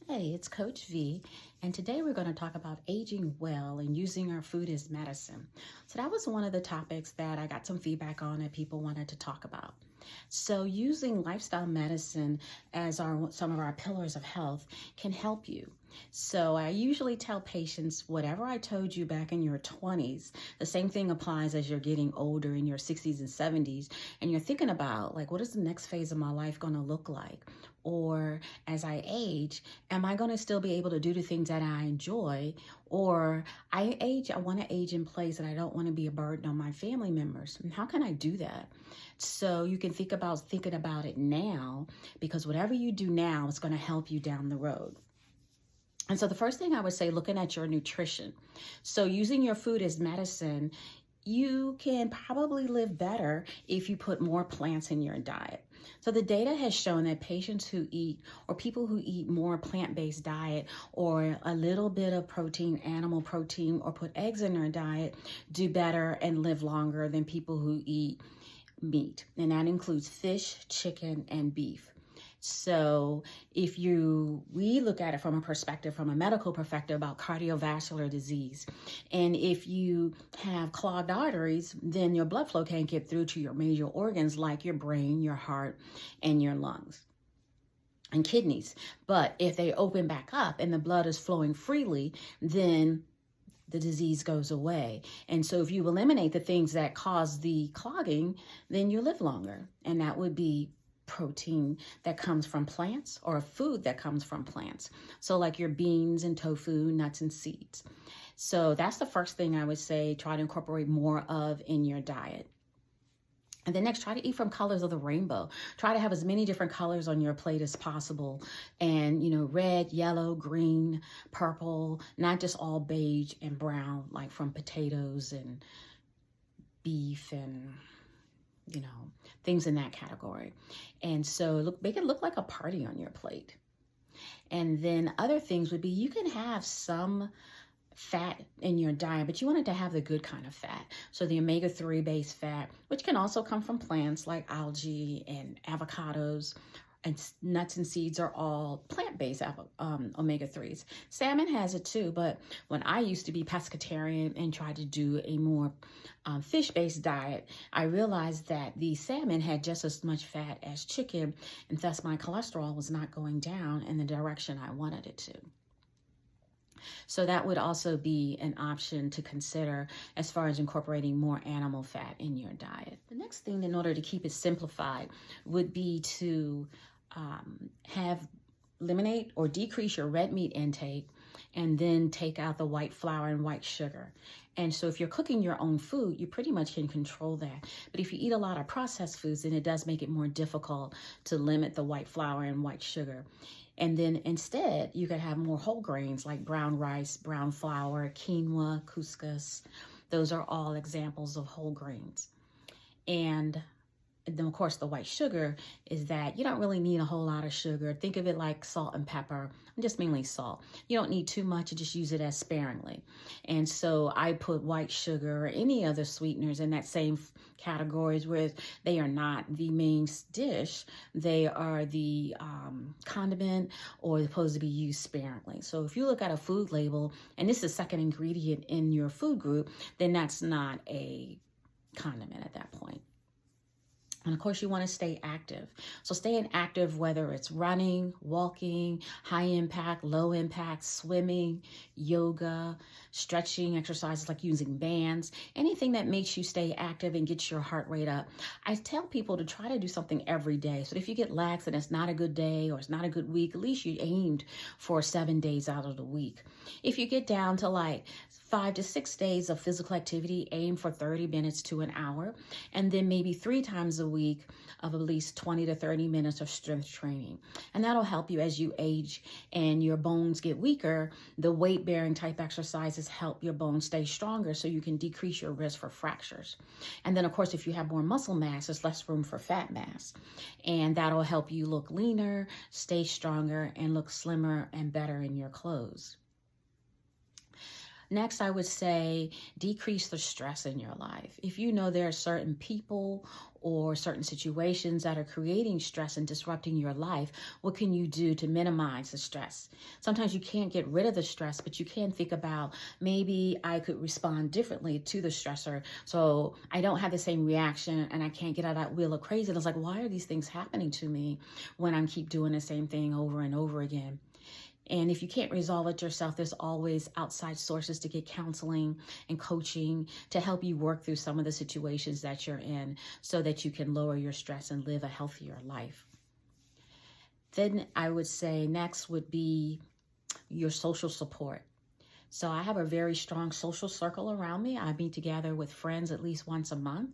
Hey, it's Coach V, and today we're going to talk about aging well and using our food as medicine. So, that was one of the topics that I got some feedback on that people wanted to talk about. So, using lifestyle medicine as some of our pillars of health can help you. So, I usually tell patients whatever I told you back in your 20s, the same thing applies as you're getting older in your 60s and 70s, and you're thinking about, like, what is the next phase of my life going to look like? Or as I age, am I going to still be able to do the things that I enjoy? Or I want to age in place and I don't want to be a burden on my family members. And how can I do that? So you can think about thinking about it now, because whatever you do now is going to help you down the road. And so the first thing I would say, looking at your nutrition. So using your food as medicine, you can probably live better if you put more plants in your diet. So the data has shown that patients who eat, or people who eat more plant-based diet or a little bit of protein, animal protein, or put eggs in their diet do better and live longer than people who eat meat. And that includes fish, chicken, and beef. So we look at it from a medical perspective about cardiovascular disease. And if you have clogged arteries, then your blood flow can't get through to your major organs like your brain, your heart, and your lungs and kidneys. But if they open back up and the blood is flowing freely, then the disease goes away. And so if you eliminate the things that cause the clogging, then you live longer. And that would be protein that comes from plants or food that comes from plants. So like your beans and tofu, nuts and seeds. So that's the first thing I would say, try to incorporate more of in your diet. And then next, try to eat from colors of the rainbow. Try to have as many different colors on your plate as possible. And, red, yellow, green, purple, not just all beige and brown, like from potatoes and beef and things in that category. And so make it look like a party on your plate. And then other things would be, you can have some fat in your diet, but you want it to have the good kind of fat. So the omega-3 based fat, which can also come from plants like algae and avocados, and nuts and seeds are all plant-based omega-3s. Salmon has it too, but when I used to be pescatarian and tried to do a more fish-based diet, I realized that the salmon had just as much fat as chicken, and thus my cholesterol was not going down in the direction I wanted it to. So that would also be an option to consider as far as incorporating more animal fat in your diet. The next thing, in order to keep it simplified, would be to eliminate or decrease your red meat intake, and then take out the white flour and white sugar. And so if you're cooking your own food, you pretty much can control that. But if you eat a lot of processed foods, then it does make it more difficult to limit the white flour and white sugar. And then instead, you could have more whole grains like brown rice, brown flour, quinoa, couscous. Those are all examples of whole grains. And then, of course, the white sugar is that you don't really need a whole lot of sugar. Think of it like salt and pepper, just mainly salt. You don't need too much, you just use it as sparingly. And so I put white sugar or any other sweeteners in that same categories where they are not the main dish. They are the condiment or supposed to be used sparingly. So if you look at a food label and this is the second ingredient in your food group, then that's not a condiment at that point. And of course, you want to stay active. So staying active, whether it's running, walking, high impact, low impact, swimming, yoga, stretching exercises like using bands, anything that makes you stay active and gets your heart rate up. I tell people to try to do something every day. So if you get lax and it's not a good day or it's not a good week, at least you aimed for 7 days out of the week. If you get down to like 5 to 6 days of physical activity, aim for 30 minutes to an hour, and then maybe 3 times a week of at least 20 to 30 minutes of strength training. And that'll help you as you age and your bones get weaker. The weight-bearing type exercises help your bones stay stronger so you can decrease your risk for fractures. And then, of course, if you have more muscle mass, there's less room for fat mass. And that'll help you look leaner, stay stronger, and look slimmer and better in your clothes. Next, I would say decrease the stress in your life. If you know there are certain people or certain situations that are creating stress and disrupting your life, what can you do to minimize the stress? Sometimes you can't get rid of the stress, but you can think about, maybe I could respond differently to the stressor so I don't have the same reaction and I can't get out of that wheel of crazy. And it's like, why are these things happening to me when I keep doing the same thing over and over again? And if you can't resolve it yourself, there's always outside sources to get counseling and coaching to help you work through some of the situations that you're in so that you can lower your stress and live a healthier life. Then I would say next would be your social support. So I have a very strong social circle around me. I meet together with friends at least once a month.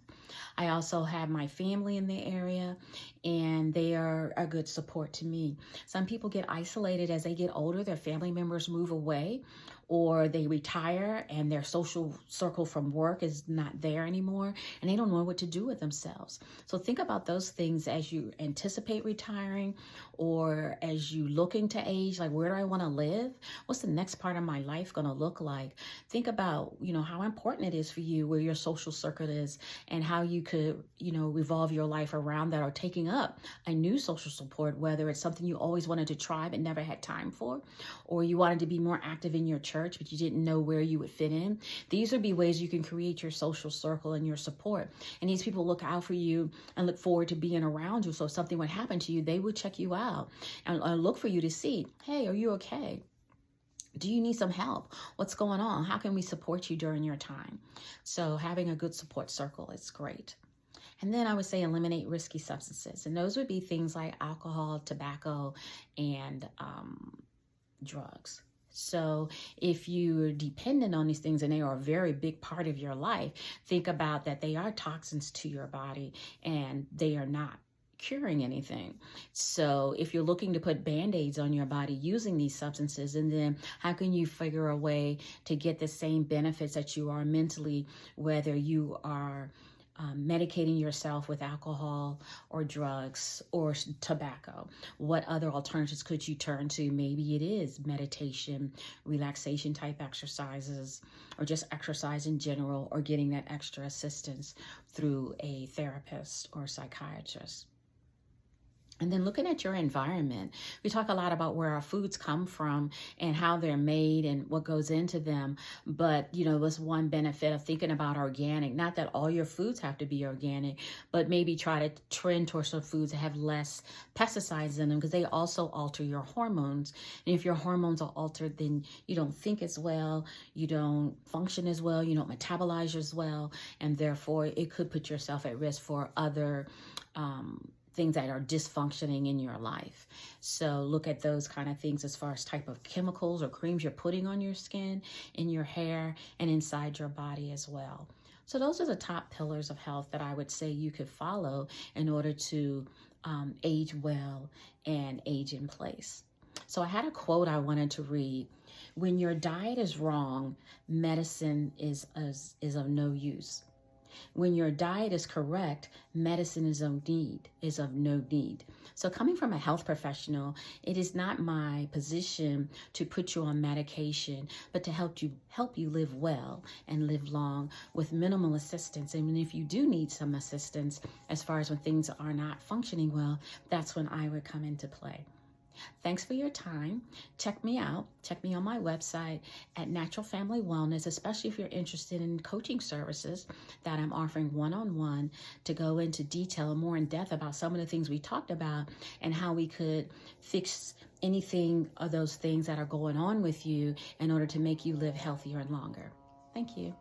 I also have my family in the area, and they are a good support to me. Some people get isolated as they get older. Their family members move away, or they retire and their social circle from work is not there anymore, and they don't know what to do with themselves. So think about those things as you anticipate retiring, or as you look into age, like, where do I want to live? What's the next part of my life going to look like? Think about, how important it is for you, where your social circle is, and how you could, revolve your life around that, or taking up a new social support, whether it's something you always wanted to try but never had time for, or you wanted to be more active in your church, but you didn't know where you would fit in. These would be ways you can create your social circle and your support. And these people look out for you and look forward to being around you. So if something would happen to you, they would check you out and look for you to see, hey, are you okay? Do you need some help? What's going on? How can we support you during your time? So having a good support circle is great. And then I would say eliminate risky substances. And those would be things like alcohol, tobacco, and drugs. So if you're dependent on these things and they are a very big part of your life, think about that they are toxins to your body and they are not curing anything. So if you're looking to put band-aids on your body using these substances, and then how can you figure a way to get the same benefits that you are mentally, whether you are medicating yourself with alcohol or drugs or tobacco? What other alternatives could you turn to? Maybe it is meditation, relaxation type exercises, or just exercise in general, or getting that extra assistance through a therapist or psychiatrist. And then looking at your environment, we talk a lot about where our foods come from and how they're made and what goes into them. But, there's one benefit of thinking about organic. Not that all your foods have to be organic, but maybe try to trend towards some foods that have less pesticides in them, because they also alter your hormones. And if your hormones are altered, then you don't think as well, you don't function as well, you don't metabolize as well, and therefore it could put yourself at risk for other things that are dysfunctioning in your life. So look at those kind of things as far as type of chemicals or creams you're putting on your skin, in your hair, and inside your body as well. So those are the top pillars of health that I would say you could follow in order to age well and age in place. So I had a quote I wanted to read. When your diet is wrong, medicine is of no use. When your diet is correct, medicine is of no need. So coming from a health professional, it is not my position to put you on medication, but to help you live well and live long with minimal assistance. And if you do need some assistance, as far as when things are not functioning well, that's when I would come into play. Thanks for your time. Check me out. Check me on my website at Natural Family Wellness, especially if you're interested in coaching services that I'm offering one-on-one to go into detail and more in depth about some of the things we talked about and how we could fix anything of those things that are going on with you in order to make you live healthier and longer. Thank you.